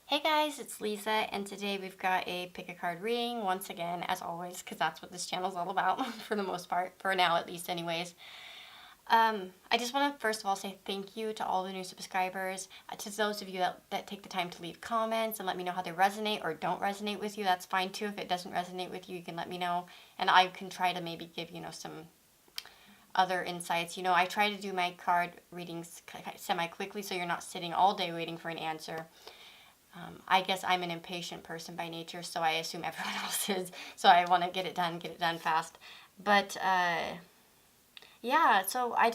Hey guys, it's Lisa, and today we've got a pick a card reading, once again, as always, because that's what this channel is all about, for the most part, for now at least anyways. I just want to first of all say thank you to all the new subscribers, to those of you that take the time to leave comments and let me know how they resonate or don't resonate with you. That's fine too. If it doesn't resonate with you, you can let me know, and I can try to maybe give, some other insights. I try to do my card readings semi-quickly so you're not sitting all day waiting for an answer. I guess I'm an impatient person by nature, so I assume everyone else is. So I want to get it done fast. But yeah, so I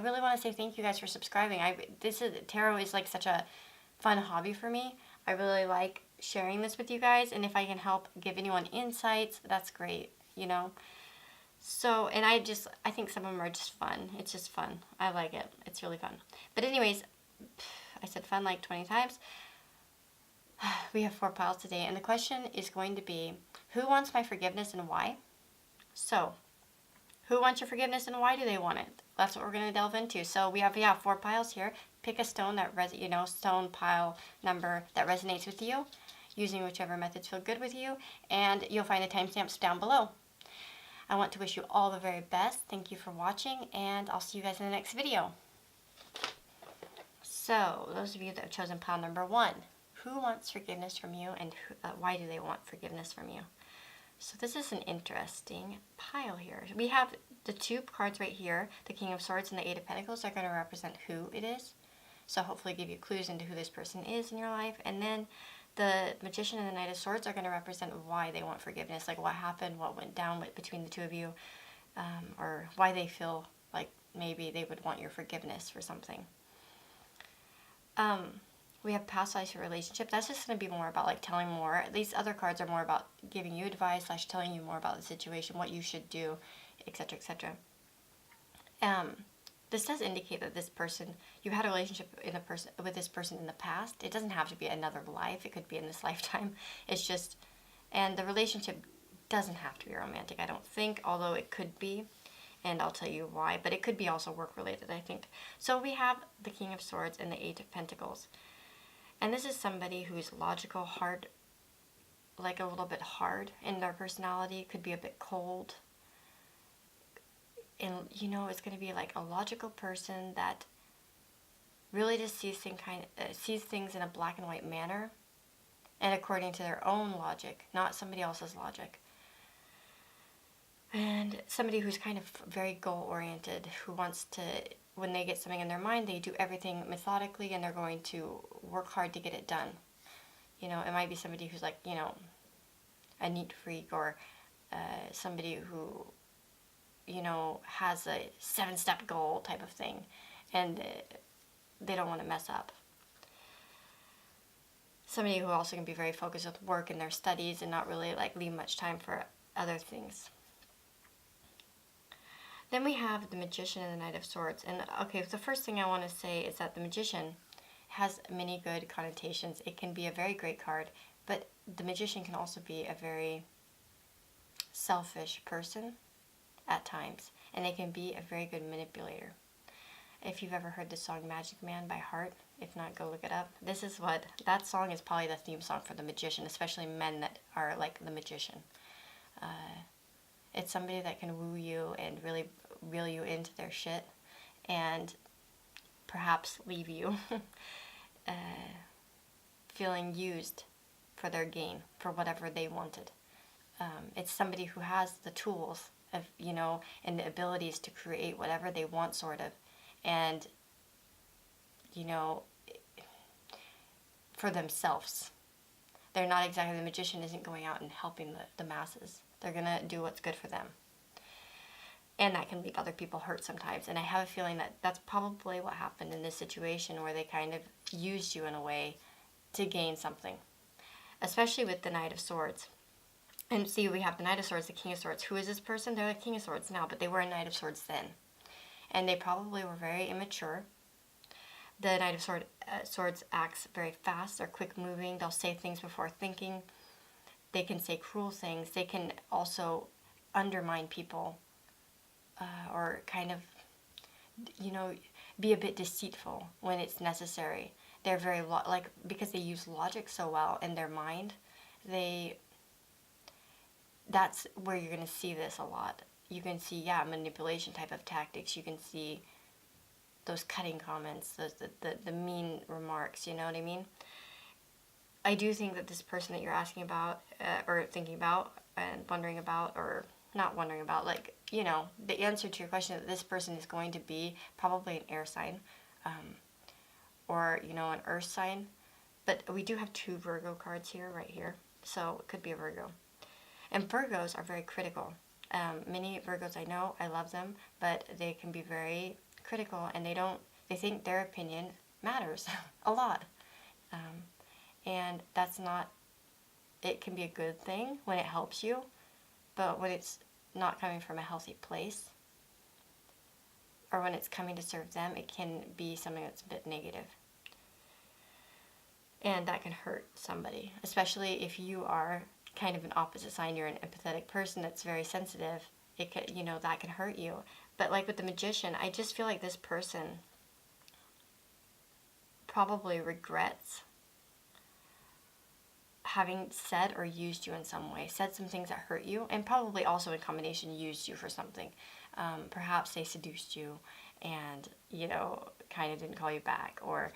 really want to say thank you guys for subscribing. Tarot is like such a fun hobby for me. I really like sharing this with you guys, and if I can help give anyone insights, that's great. So, and I think some of them are just fun. It's just fun. I like it. It's really fun. But anyways, I said fun like 20 times. We have 4 piles today, and the question is going to be, who wants my forgiveness and why? So, who wants your forgiveness and why do they want it? That's what we're going to delve into. So we have 4 piles here. Pick a stone stone pile number that resonates with you, using whichever methods feel good with you, and you'll find the timestamps down below. I want to wish you all the very best. Thank you for watching, and I'll see you guys in the next video. So, those of you that have chosen pile number 1, who wants forgiveness from you, and why do they want forgiveness from you? So this is an interesting pile here. We have the 2 cards right here. The King of Swords and the 8 of Pentacles are going to represent who it is. So hopefully give you clues into who this person is in your life. And then the Magician and the Knight of Swords are going to represent why they want forgiveness. Like what happened, what went down between the 2 of you. Or why they feel like maybe they would want your forgiveness for something. We have past life relationship. That's just going to be more about like telling more. These other cards are more about giving you advice / telling you more about the situation, what you should do, etc., etc. This does indicate that this person, you had a relationship with this person in the past. It doesn't have to be another life. It could be in this lifetime. It's just, and the relationship doesn't have to be romantic, I don't think, although it could be. And I'll tell you why. But it could be also work-related, I think. So we have the King of Swords and the 8 of Pentacles. And this is somebody who's logical, hard, like a little bit hard in their personality. Could be a bit cold. And, it's going to be like a logical person that really just sees things in a black and white manner. And according to their own logic, not somebody else's logic. And somebody who's kind of very goal-oriented, who wants to, when they get something in their mind, they do everything methodically and they're going to work hard to get it done. It might be somebody who's like, a neat freak, or somebody who, has a 7-step goal type of thing, and they don't want to mess up. Somebody who also can be very focused with work and their studies and not really like leave much time for other things. Then we have the Magician and the Knight of Swords. And okay, the first thing I want to say is that the Magician has many good connotations. It can be a very great card, but the Magician can also be a very selfish person at times, and they can be a very good manipulator. If you've ever heard the song Magic Man by Heart, if not, go look it up. That song is probably the theme song for the Magician, especially men that are like the Magician. It's somebody that can woo you and really reel you into their shit and perhaps leave you feeling used for their gain, for whatever they wanted. It's somebody who has the tools of, and the abilities to create whatever they want, sort of. And, for themselves. They're not exactly, the Magician isn't going out and helping the masses. They're going to do what's good for them. And that can leave other people hurt sometimes. And I have a feeling that that's probably what happened in this situation, where they kind of used you in a way to gain something. Especially with the Knight of Swords. And see, we have the Knight of Swords, the King of Swords. Who is this person? They're the King of Swords now, but they were a Knight of Swords then. And they probably were very immature. The Knight of Swords acts very fast. They're quick moving. They'll say things before thinking. They can say cruel things. They can also undermine people, or kind of, be a bit deceitful when it's necessary. they're very, like, because they use logic so well in their mind, that's where you're going to see this a lot. You can see, manipulation type of tactics. You can see those cutting comments, the mean remarks, you know what I mean? I do think that this person that you're asking about, or thinking about, and wondering about, or not wondering about, like, you know, the answer to your question, that this person is going to be probably an air sign, or, you know, an earth sign. But we do have 2 Virgo cards here, right here, so it could be a Virgo. And Virgos are very critical. Many Virgos I know, I love them, but they can be very critical, and they think their opinion matters a lot. And that's not, it can be a good thing when it helps you, but when it's not coming from a healthy place, or when it's coming to serve them, it can be something that's a bit negative. And that can hurt somebody, especially if you are kind of an opposite sign, you're an empathetic person that's very sensitive, it could, you know, that can hurt you. But like with the Magician, I just feel like this person probably regrets having said or used you in some way, said some things that hurt you, and probably also in combination used you for something. Perhaps they seduced you and, you know, kind of didn't call you back, or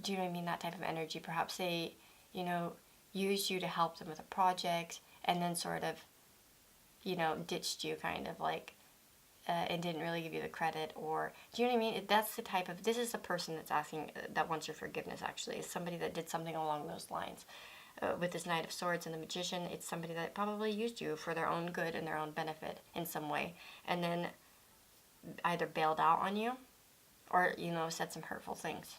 do you know what I mean, that type of energy. Perhaps they, you know, used you to help them with a project, and then sort of, you know, ditched you, kind of like, and didn't really give you the credit, or, do you know what I mean? That's the type of, this is the person that's asking, that wants your forgiveness, actually. It's somebody that did something along those lines. With this Knight of Swords and the Magician, it's somebody that probably used you for their own good and their own benefit in some way, and then either bailed out on you, or, you know, said some hurtful things.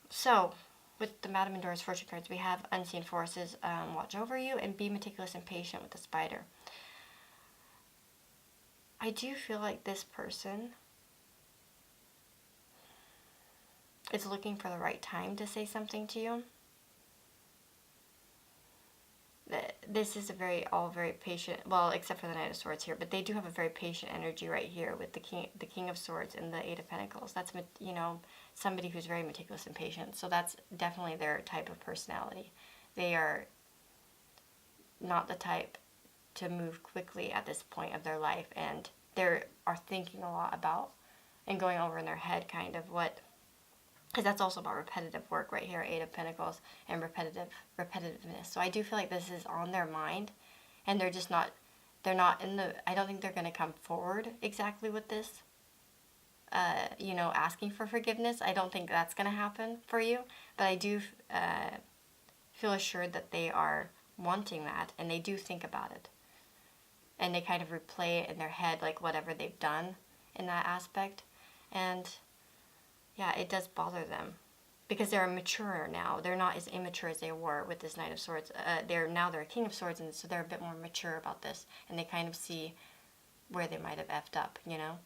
So, with the Madame Endura's fortune cards, we have unseen forces watch over you, and be meticulous and patient with the Spider. I do feel like this person is looking for the right time to say something to you. This is all very patient, well, except for the Knight of Swords here, but they do have a very patient energy right here with the King of Swords and the Eight of Pentacles. That's, you know, somebody who's very meticulous and patient. So that's definitely their type of personality. They are not the type to move quickly at this point of their life, and they are thinking a lot about and going over in their head kind of what, because that's also about repetitive work right here, Eight of Pentacles, and repetitiveness. So I do feel like this is on their mind, and they're just not, I don't think they're going to come forward exactly with this, you know, asking for forgiveness. I don't think that's going to happen for you, but I do feel assured that they are wanting that, and they do think about it. And they kind of replay it in their head, like whatever they've done in that aspect. And yeah, it does bother them, because they're mature now. They're not as immature as they were with this Knight of Swords. They're a King of Swords, and so they're a bit more mature about this, and they kind of see where they might have effed up, you know.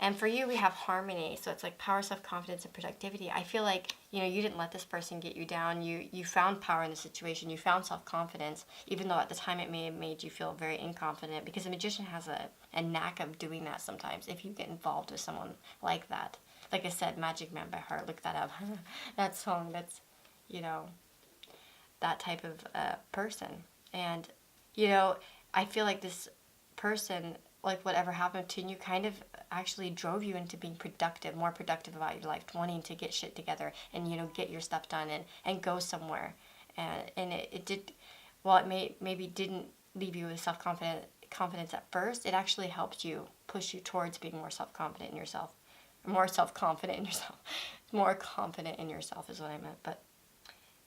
And for you, we have harmony, so it's like power, self-confidence, and productivity. I feel like, you know, you didn't let this person get you down. You found power in the situation. You found self-confidence, even though at the time it may have made you feel very inconfident, because the Magician has a knack of doing that sometimes if you get involved with someone like that. Like I said, Magic Man by Heart, look that up. That song, that's, you know, that type of person. And, you know, I feel like this person, like whatever happened to you, kind of actually drove you into being productive, more productive about your life, wanting to get shit together and, you know, get your stuff done and go somewhere. And it did, while it maybe didn't leave you with confidence at first, it actually helped you, push you towards being more self-confident in yourself. More self-confident in yourself. More confident in yourself is what I meant. But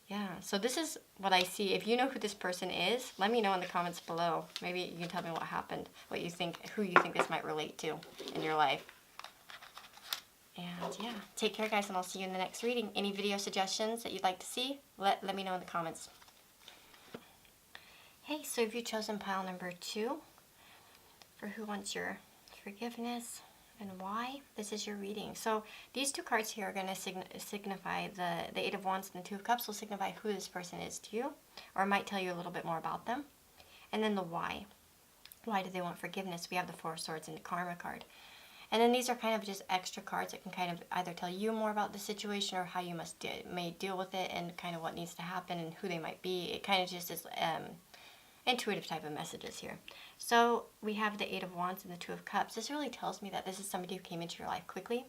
yeah, so this is what I see. If you know who this person is, let me know in the comments below. Maybe you can tell me what happened, what you think, who you think this might relate to in your life. And yeah, take care, guys, and I'll see you in the next reading. Any video suggestions that you'd like to see, let me know in the comments. Hey, so if you've chosen pile number 2 for who wants your forgiveness and why, this is your reading. So these 2 cards here are going to signify the Eight of Wands, and the Two of Cups will signify who this person is to you, or it might tell you a little bit more about them. And then the why. Why do they want forgiveness? We have the Four of Swords and the Karma card. And then these are kind of just extra cards that can kind of either tell you more about the situation or how you may deal with it and kind of what needs to happen and who they might be. It kind of just is intuitive type of messages here. So we have the Eight of Wands and the Two of Cups. This really tells me that this is somebody who came into your life quickly,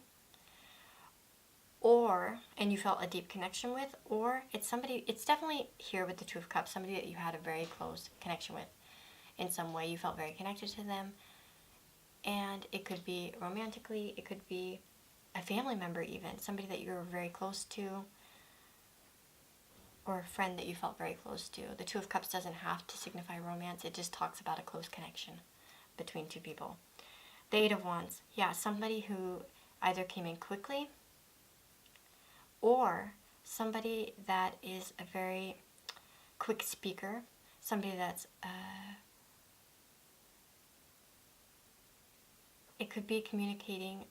and you felt a deep connection with, or it's definitely here with the Two of Cups, somebody that you had a very close connection with. In some way, you felt very connected to them. And it could be romantically, it could be a family member even, somebody that you were very close to, or a friend that you felt very close to. The Two of Cups doesn't have to signify romance, it just talks about a close connection between two people. The Eight of Wands, yeah, somebody who either came in quickly, or somebody that is a very quick speaker, somebody that's it could be communicating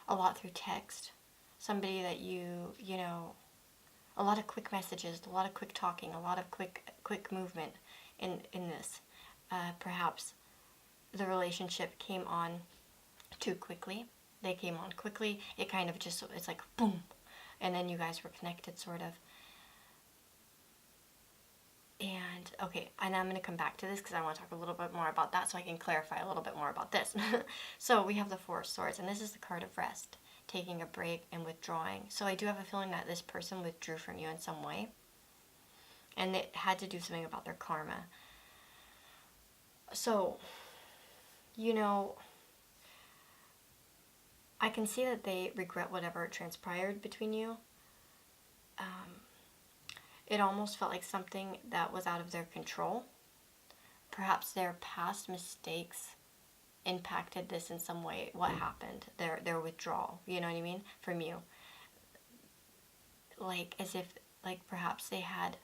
a lot through text. Somebody that you know, a lot of quick messages, a lot of quick talking, a lot of quick movement in this. Perhaps the relationship came on too quickly. They came on quickly. It kind of just, it's like boom. And then you guys were connected, sort of. And, okay, and I'm going to come back to this because I want to talk a little bit more about that so I can clarify a little bit more about this. So we have the Four of Swords, and this is the card of rest, taking a break and withdrawing. So I do have a feeling that this person withdrew from you in some way, and it had to do something about their karma. So, you know, I can see that they regret whatever transpired between you. It almost felt like something that was out of their control. Perhaps their past mistakes impacted this in some way. What happened? Their withdrawal, you know what I mean? From you. Like, as if, like, perhaps they had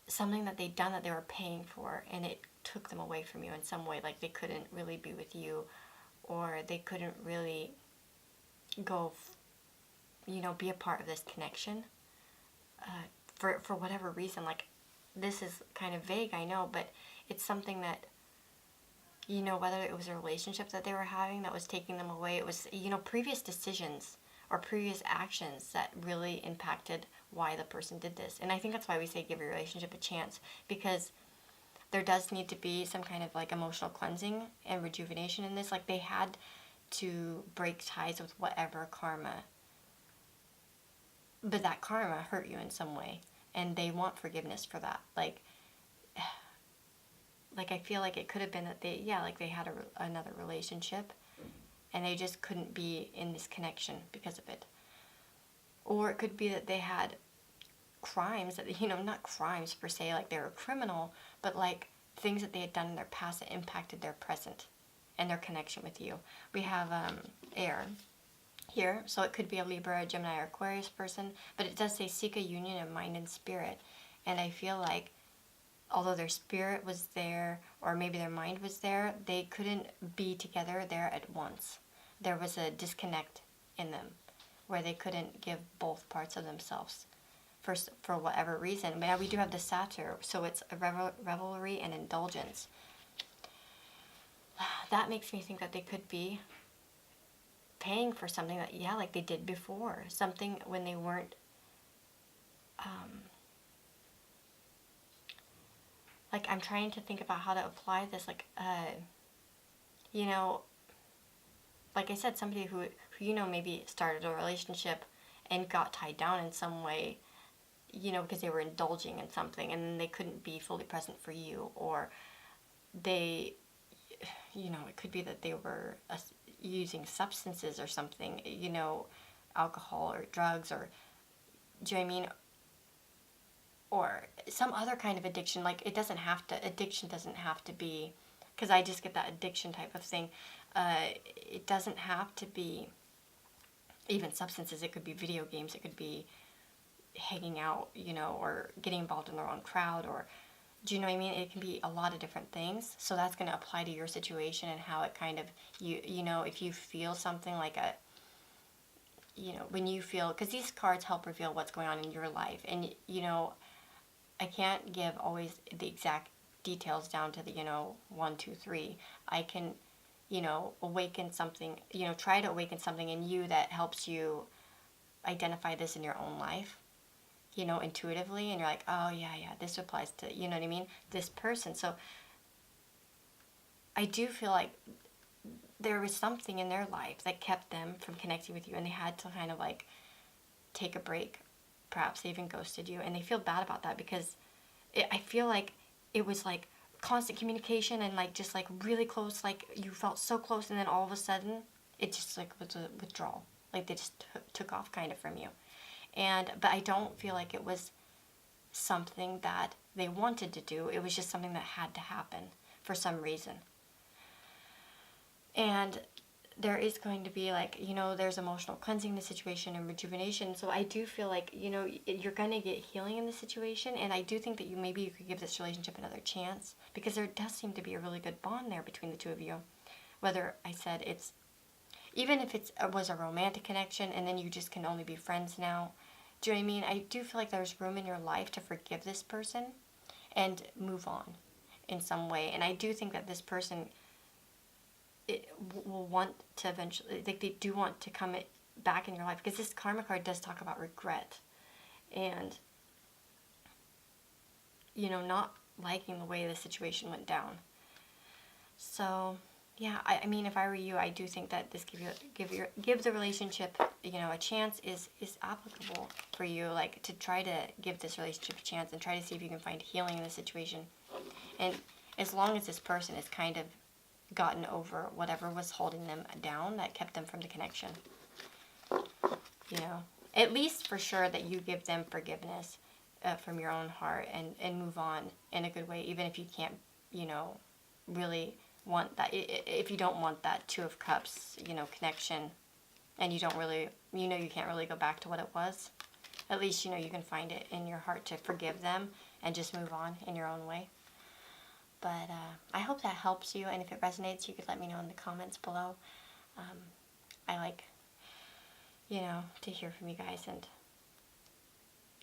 something that they'd done that they were paying for, and it took them away from you in some way. Like, they couldn't really be with you, or they couldn't really go, you know, be a part of this connection. For whatever reason. Like, this is kind of vague, I know, but it's something that, you know, whether it was a relationship that they were having that was taking them away, it was, you know, previous decisions or previous actions that really impacted why the person did this. And I think that's why we say give your relationship a chance, because there does need to be some kind of, like, emotional cleansing and rejuvenation in this. Like, they had to break ties with whatever karma, but that karma hurt you in some way, and they want forgiveness for that. Like I feel like it could have been that they had another relationship, and they just couldn't be in this connection because of it. Or it could be that they had crimes that, you know, not crimes per se, like they were a criminal, but like things that they had done in their past that impacted their present and their connection with you. We have air here, so it could be a Libra, a Gemini, or Aquarius person, but it does say seek a union of mind and spirit. And I feel like although their spirit was there, or maybe their mind was there, they couldn't be together there at once. There was a disconnect in them where they couldn't give both parts of themselves for whatever reason. But yeah, we do have the Satyr, so it's a revelry and indulgence. That makes me think that they could be paying for something that, yeah, like they did before. Something when they weren't, like, I'm trying to think about how to apply this, like, you know, like I said, somebody who, you know, maybe started a relationship and got tied down in some way, you know, because they were indulging in something, and then they couldn't be fully present for you, or they, you know, it could be that they were using substances or something, you know, alcohol or drugs, or, do you know what I mean? Or some other kind of addiction. Like, addiction doesn't have to be, because I just get that addiction type of thing. It doesn't have to be even substances. It could be video games. It could be hanging out, you know, or getting involved in the wrong crowd, or, do you know what I mean? It can be a lot of different things. So that's going to apply to your situation and how it kind of, you know, if you feel something like a, you know, when you feel, because these cards help reveal what's going on in your life. And, you know, I can't give always the exact details down to the, you know, 1, 2, 3. I can awaken something, try to awaken something in you that helps you identify this in your own life, intuitively, and you're like, oh yeah, this applies to, you know what I mean, this person. So I do feel like there was something in their life that kept them from connecting with you, and they had to kind of like take a break. Perhaps they even ghosted you, and they feel bad about that because I feel like it was like constant communication and like just like really close, like you felt so close, and then all of a sudden it just like was a withdrawal, like they just took off kind of from you. But I don't feel like it was something that they wanted to do. It was just something that had to happen for some reason. And there is going to be like, there's emotional cleansing in the situation and rejuvenation. So I do feel like, you're going to get healing in the situation. And I do think that maybe you could give this relationship another chance, because there does seem to be a really good bond there between the two of you. Whether I said even if it was a romantic connection and then you just can only be friends now. Do you know what I mean? I do feel like there's room in your life to forgive this person and move on in some way. And I do think that this person will want to eventually, like they do want to come back in your life, because this karma card does talk about regret and not liking the way the situation went down. So yeah, I mean, if I were you, I do think that this give the relationship a chance is applicable for you, like to try to give this relationship a chance and try to see if you can find healing in the situation. And as long as this person is kind of gotten over whatever was holding them down that kept them from the connection, at least for sure that you give them forgiveness from your own heart and move on in a good way, even if you can't really want that, if you don't want that Two of Cups connection, and you don't really you can't really go back to what it was. At least you can find it in your heart to forgive them and just move on in your own way. But I hope that helps you, and if it resonates, you could let me know in the comments below. I like, to hear from you guys, and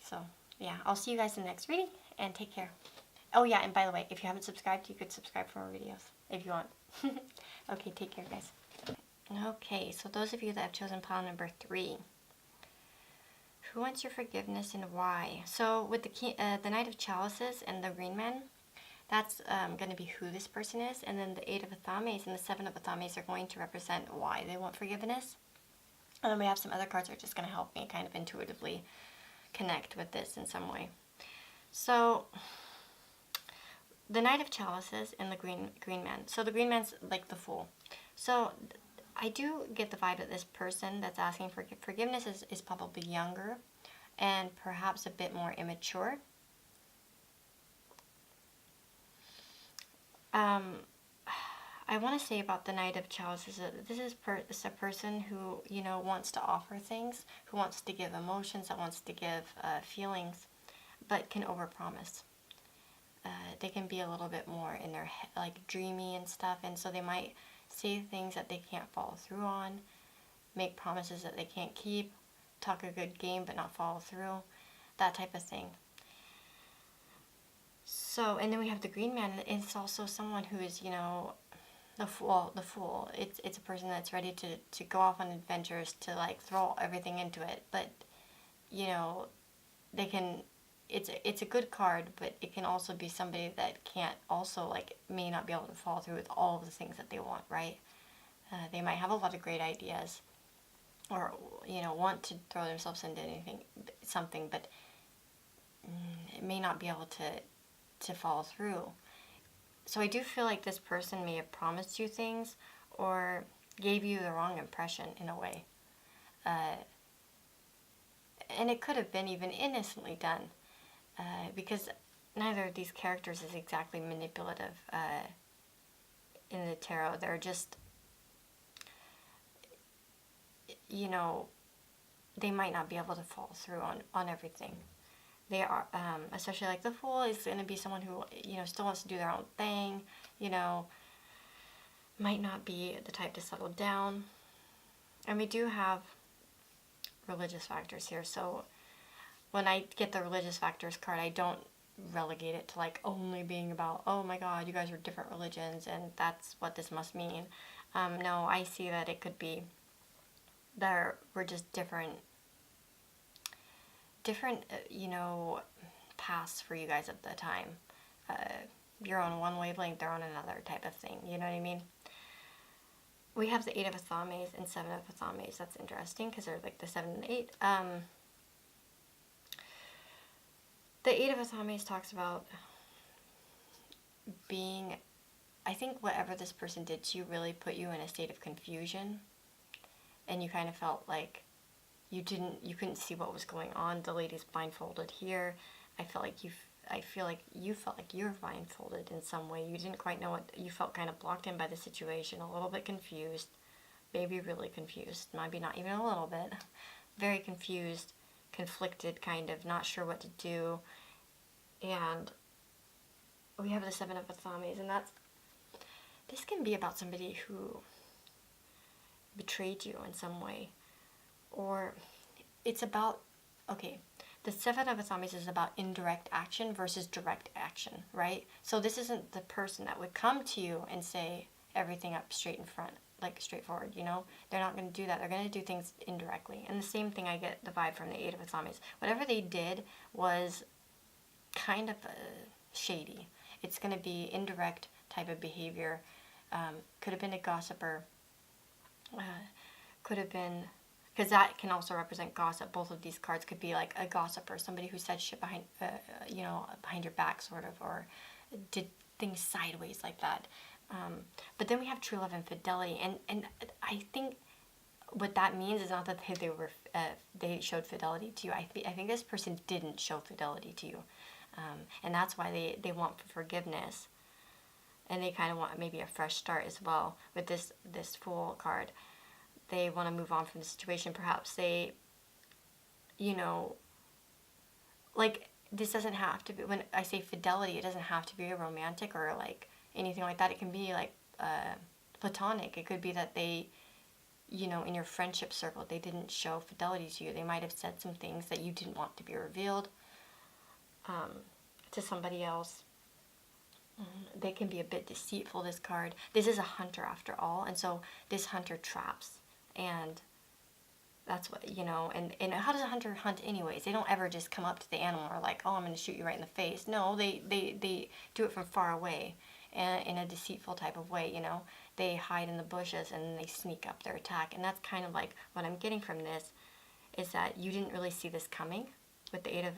so, yeah, I'll see you guys in the next reading, and take care. Oh, yeah, and by the way, if you haven't subscribed, you could subscribe for more videos, if you want. Okay, take care, guys. Okay, so those of you that have chosen pile number 3, who wants your forgiveness and why? So, with the Knight of Chalices and the Green Man, that's going to be who this person is. And then the 8 of Athames and the 7 of Athames are going to represent why they want forgiveness. And then we have some other cards that are just going to help me kind of intuitively connect with this in some way. So, the Knight of Chalices and the Green Man. So, the Green Man's like the Fool. So, I do get the vibe that this person that's asking for forgiveness is probably younger and perhaps a bit more immature. I want to say about the Knight of Chalices, this is a person who, wants to offer things, who wants to give emotions, that wants to give feelings, but can overpromise. They can be a little bit more in their head, like dreamy and stuff, and so they might say things that they can't follow through on, make promises that they can't keep, talk a good game but not follow through, that type of thing. So, and then we have the Green Man. It's also someone who is, the fool. It's a person that's ready to go off on adventures, to like throw everything into it. But, they can. It's a good card, but it can also be somebody that can't also may not be able to follow through with all of the things that they want. Right? They might have a lot of great ideas, or want to throw themselves into something, but it may not be able to follow through. So I do feel like this person may have promised you things or gave you the wrong impression in a way. And it could have been even innocently done, because neither of these characters is exactly manipulative in the tarot. They're just, they might not be able to follow through on everything. They are, especially like the Fool is going to be someone who, still wants to do their own thing, might not be the type to settle down. And we do have religious factors here. So when I get the religious factors card, I don't relegate it to only being about, oh my God, you guys are different religions and that's what this must mean. No, I see that it could be there were just different, paths for you guys at the time. Uh, you're on one wavelength, they're on another type of thing. You know what I mean? We have the 8 of Athames and 7 of Athames. That's interesting because they're like the 7 and 8. The 8 of Athames talks about being, I think whatever this person did to you really put you in a state of confusion, and you kind of felt like you couldn't see what was going on. The lady's blindfolded here. I feel like you felt like you were blindfolded in some way. You didn't quite know what, you felt kind of blocked in by the situation, a little bit confused, maybe really confused, maybe not even a little bit, very confused, conflicted, kind of, not sure what to do. And we have the 7 of Athames, and this can be about somebody who betrayed you in some way, or it's about, okay, the 7 of Athames is about indirect action versus direct action, right? So this isn't the person that would come to you and say everything up straight in front, like straightforward, They're not going to do that. They're going to do things indirectly. And the same thing, I get the vibe from the 8 of Athames. Whatever they did was kind of shady. It's going to be indirect type of behavior. Could have been a gossiper. Could have been, because that can also represent gossip. Both of these cards could be like a gossiper, somebody who said shit behind, behind your back, sort of, or did things sideways like that. But then we have true love and fidelity, and I think what that means is not that they showed fidelity to you. I think this person didn't show fidelity to you, and that's why they want forgiveness, and they kind of want maybe a fresh start as well with this Fool card. They want to move on from the situation. Perhaps they, like, this doesn't have to be, when I say fidelity, it doesn't have to be a romantic or like anything like that. It can be like platonic. It could be that they, in your friendship circle, they didn't show fidelity to you. They might have said some things that you didn't want to be revealed to somebody else. They can be a bit deceitful, this card. This is a hunter after all, and so this hunter traps. And that's what, and how does a hunter hunt anyways? They don't ever just come up to the animal or like, oh, I'm going to shoot you right in the face. No, they do it from far away and in a deceitful type of way, They hide in the bushes and then they sneak up their attack. And that's kind of like what I'm getting from this is that you didn't really see this coming with the 8 of,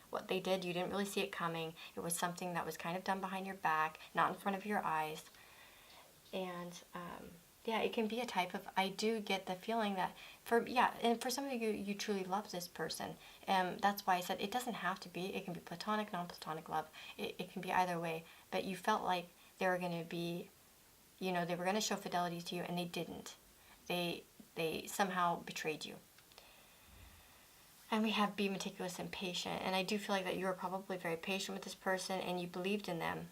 what they did, you didn't really see it coming. It was something that was kind of done behind your back, not in front of your eyes. And, yeah, it can be a type of, I do get the feeling that, and for some of you, you truly love this person. That's why I said it doesn't have to be. It can be platonic, non-platonic love. It can be either way. But you felt like they were going to be, they were going to show fidelity to you, and they didn't. They somehow betrayed you. And we have be meticulous and patient. And I do feel like that you were probably very patient with this person, and you believed in them.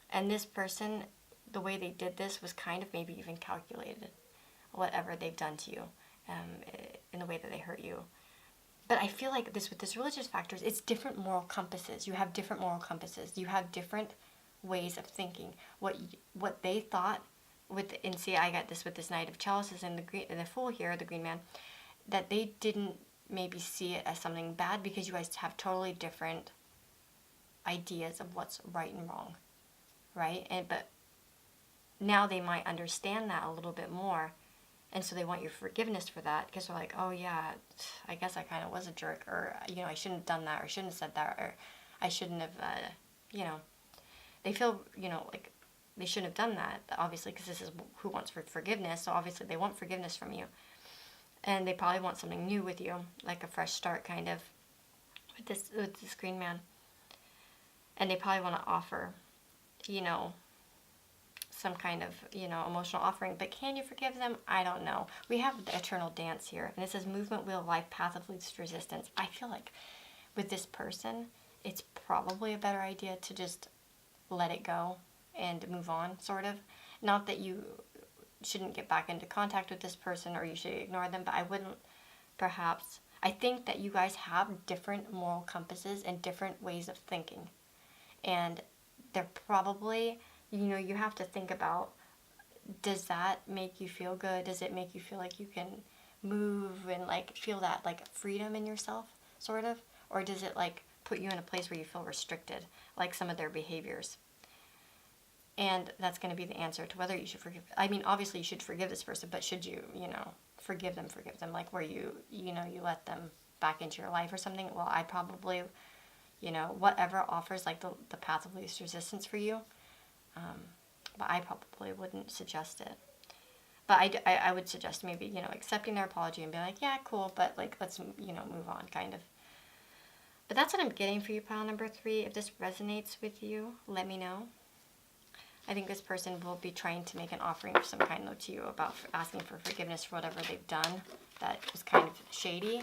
And this person, the way they did this was kind of maybe even calculated, whatever they've done to you, in the way that they hurt you. But I feel like with this religious factors, it's different moral compasses. You have different moral compasses. You have different ways of thinking. What they thought and see, I got this with this Knight of Chalices and the Fool here, the Green Man, that they didn't maybe see it as something bad because you guys have totally different ideas of what's right and wrong, right? But now they might understand that a little bit more, and so they want your forgiveness for that because they're like, oh yeah, I guess I kind of was a jerk, or I shouldn't have done that, or I shouldn't have said that, or I shouldn't have, they feel, like they shouldn't have done that, obviously, because this is who wants forgiveness, so obviously they want forgiveness from you, and they probably want something new with you, like a fresh start, kind of, with this Green Man, and they probably want to offer, some kind of, emotional offering. But can you forgive them? I don't know. We have the eternal dance here. And it says movement, wheel, life, path of least resistance. I feel like with this person, it's probably a better idea to just let it go and move on, sort of. Not that you shouldn't get back into contact with this person or you should ignore them, but I wouldn't perhaps. I think that you guys have different moral compasses and different ways of thinking. And they're probably, you have to think about does that make you feel good? Does it make you feel like you can move and like feel that like freedom in yourself, sort of? Or does it like put you in a place where you feel restricted, like some of their behaviors? And that's going to be the answer to whether you should forgive. I mean, obviously you should forgive this person, but should you, forgive them, like where you let them back into your life or something? Well, I probably, whatever offers like the path of least resistance for you, but I probably wouldn't suggest it. But I would suggest maybe, accepting their apology and being like, yeah, cool, but like, let's, move on, kind of. But that's what I'm getting for you, pile number 3. If this resonates with you, let me know. I think this person will be trying to make an offering of some kind, though, to you about asking for forgiveness for whatever they've done that was kind of shady.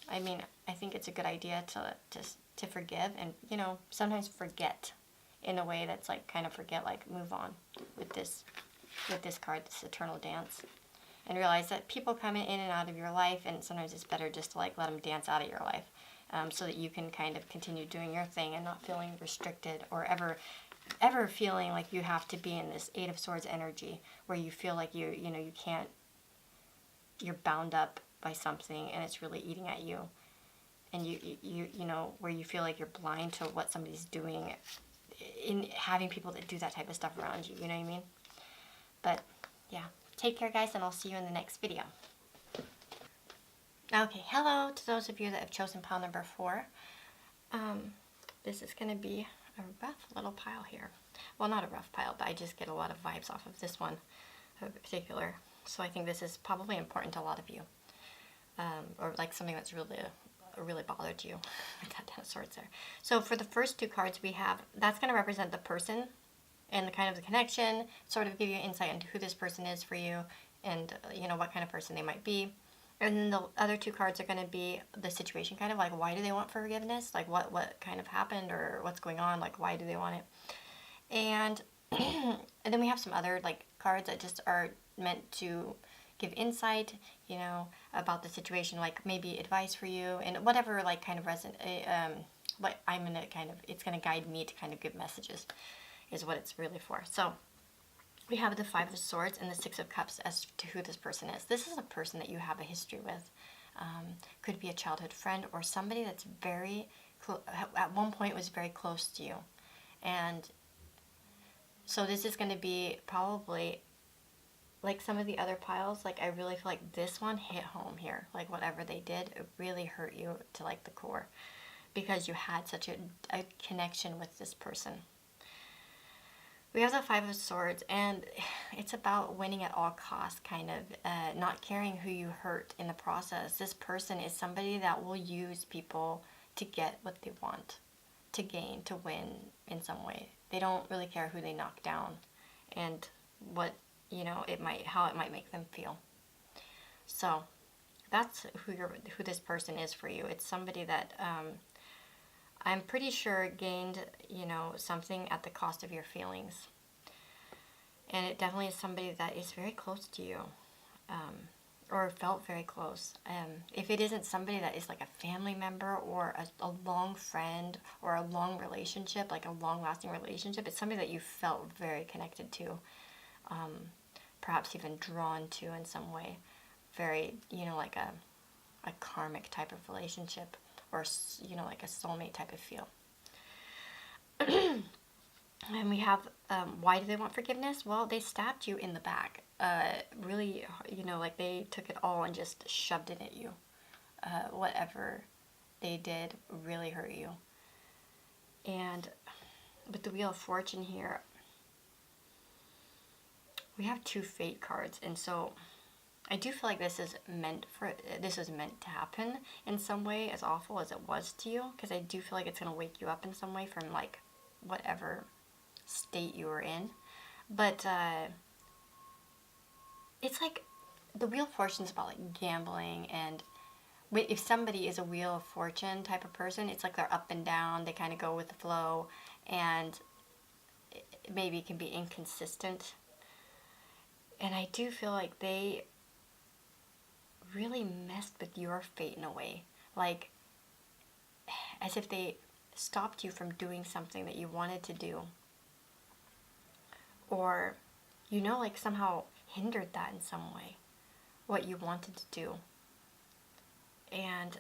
I mean, I think it's a good idea to forgive and, sometimes forget in a way that's like kind of forget, like move on with this card, this eternal dance. And realize that people come in and out of your life, and sometimes it's better just to like let them dance out of your life, so that you can kind of continue doing your thing and not feeling restricted or ever feeling like you have to be in this 8 of Swords energy where you feel like you can't, you're bound up by something and it's really eating at you, and where you feel like you're blind to what somebody's doing in having people that do that type of stuff around you, you know what I mean? But yeah, take care, guys, and I'll see you in the next video. Okay, hello to those of you that have chosen pile number 4. This is going to be a rough little pile here. Well, not a rough pile, but I just get a lot of vibes off of this one in particular. So I think this is probably important to a lot of you. Or like something that's really bothered you with that 10 of Swords there. So for the first 2 cards we have, that's going to represent the person and the kind of the connection, sort of give you insight into who this person is for you and, what kind of person they might be. And then the other 2 cards are going to be the situation, kind of like why do they want forgiveness? Like what kind of happened or what's going on? Like why do they want it? And and then we have some other like cards that just are meant to give insight, about the situation, like maybe advice for you and whatever like kind of what I'm gonna it's gonna guide me to kind of give messages, is what it's really for. So we have the 5 of Swords and the 6 of Cups as to who this person is. This is a person that you have a history with. Could be a childhood friend or somebody that's very at one point was very close to you. And so this is going to be probably like some of the other piles. Like I really feel like this one hit home here. Like whatever they did, it really hurt you to like the core because you had such a connection with this person. We have the 5 of Swords, and it's about winning at all costs, kind of, not caring who you hurt in the process. This person is somebody that will use people to get what they want, to gain, to win in some way. They don't really care who they knock down and what, how it might make them feel. So that's who this person is for you. It's somebody that I'm pretty sure gained, something at the cost of your feelings. And it definitely is somebody that is very close to you, or felt very close. If it isn't somebody that is like a family member or a long friend or a long relationship, like a long-lasting relationship, it's somebody that you felt very connected to, perhaps even drawn to in some way. Very, like a karmic type of relationship. Or, like a soulmate type of feel. And we have, why do they want forgiveness? Well, they stabbed you in the back. Really, like they took it all and just shoved it at you. Whatever they did really hurt you. And with the Wheel of Fortune here, we have 2 Fate cards. And so I do feel like this was meant to happen in some way, as awful as it was to you, because I do feel like it's going to wake you up in some way from like whatever state you were in. But it's like the Wheel of Fortune is about like gambling, and if somebody is a Wheel of Fortune type of person, it's like they're up and down, they kind of go with the flow, and maybe it can be inconsistent. And I do feel like they really messed with your fate in a way, like as if they stopped you from doing something that you wanted to do, or you know, like somehow hindered that in some way, what you wanted to do. And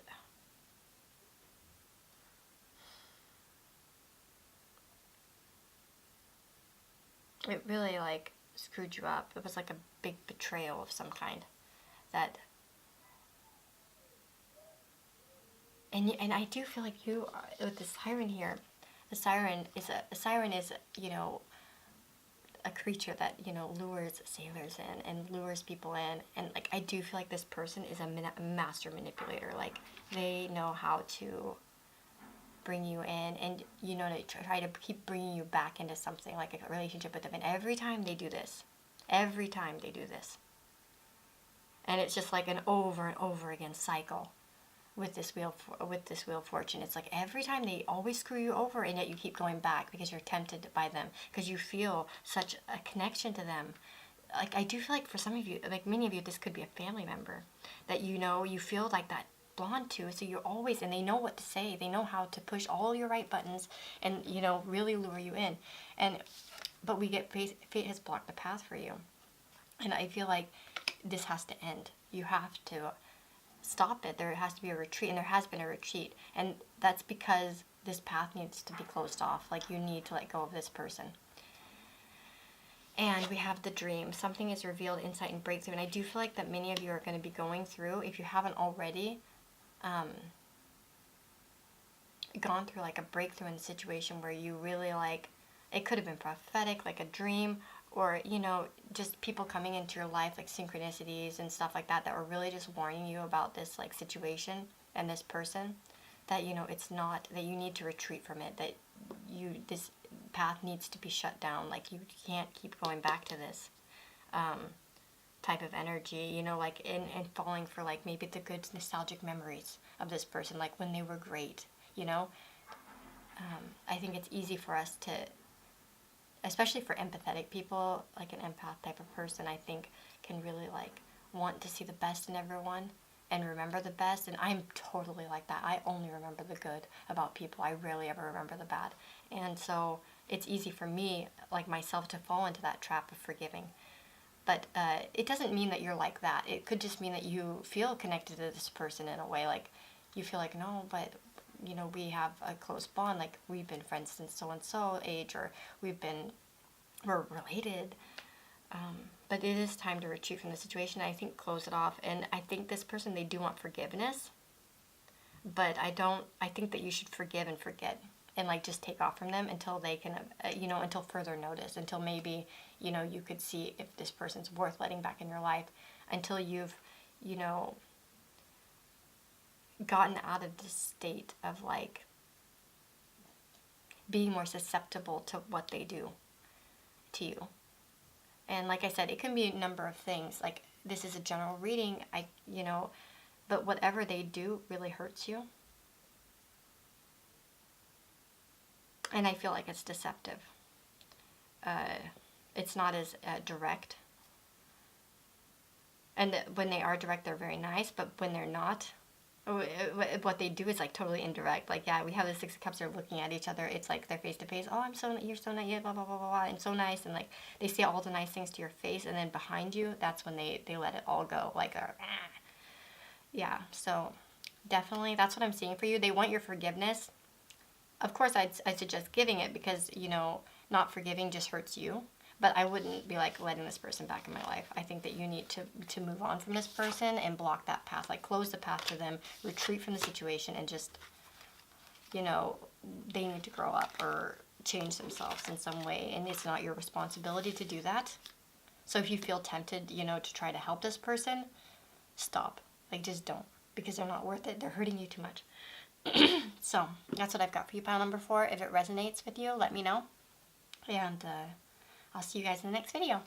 it really like screwed you up. It was like a big betrayal of some kind. That and I do feel like you with the siren here. The siren is you know, a creature that, you know, lures sailors in and lures people in, and like I do feel like this person is a master manipulator. Like they know how to bring you in, and you know, they try to keep bringing you back into something like a relationship with them. And every time they do this, and it's just like an over and over again cycle with this wheel of fortune. It's like every time they always screw you over, and yet you keep going back because you're tempted by them, because you feel such a connection to them. Like I do feel like for some of you, like many of you, this could be a family member that, you know, you feel like that blonde to, so you're always, and they know what to say, they know how to push all your right buttons and, you know, really lure you in. And but we get fate has blocked the path for you, and I feel like this has to end. You have to stop it. There has to be a retreat, and there has been a retreat, and that's because this path needs to be closed off. Like you need to let go of this person. And we have the dream. Something is revealed, insight, and breakthrough. And I do feel like that many of you are going to be going through, if you haven't already, gone through like a breakthrough in a situation where you really like, it could have been prophetic, like a dream, or, you know, just people coming into your life, like synchronicities and stuff like that, that were really just warning you about this like situation and this person, that, you know, it's not, that you need to retreat from it, that this path needs to be shut down. Like you can't keep going back to this type of energy, you know, like and falling for like maybe the good nostalgic memories of this person, like when they were great, you know. I think it's easy for us to, especially for empathetic people, like an empath type of person, I think can really like want to see the best in everyone and remember the best. And I'm totally like that. I only remember the good about people. I rarely ever remember the bad. And so it's easy for me, like myself, to fall into that trap of forgiving. But it doesn't mean that you're like that. It could just mean that you feel connected to this person in a way. Like you feel like, no, but you know, we have a close bond. Like we've been friends since so-and-so age, or we're related. But it is time to retreat from the situation. I think close it off. And I think this person, they do want forgiveness. But I think that you should forgive and forget. And like just take off from them until they can, you know, until further notice, until maybe, you know, you could see if this person's worth letting back in your life, until you've, you know, gotten out of this state of like being more susceptible to what they do to you. And like I said, it can be a number of things. Like this is a general reading, you know, but whatever they do really hurts you. And I feel like it's deceptive. It's not as direct. And when they are direct, they're very nice. But when they're not, what they do is like totally indirect. Like, yeah, we have the Six of Cups. They're looking at each other. It's like they're face to face. Oh, you're so nice. Yeah, blah, blah, blah, blah, blah. And so nice. And like they say all the nice things to your face. And then behind you, that's when they let it all go. Like, yeah. So definitely that's what I'm seeing for you. They want your forgiveness. Of course, I'd suggest giving it, because, you know, not forgiving just hurts you. But I wouldn't be like letting this person back in my life. I think that you need to move on from this person and block that path. Like close the path to them, retreat from the situation, and just, you know, they need to grow up or change themselves in some way. And it's not your responsibility to do that. So if you feel tempted, you know, to try to help this person, stop. Like just don't. Because they're not worth it. They're hurting you too much. So that's what I've got for you, pile number 4. If it resonates with you, let me know. And I'll see you guys in the next video.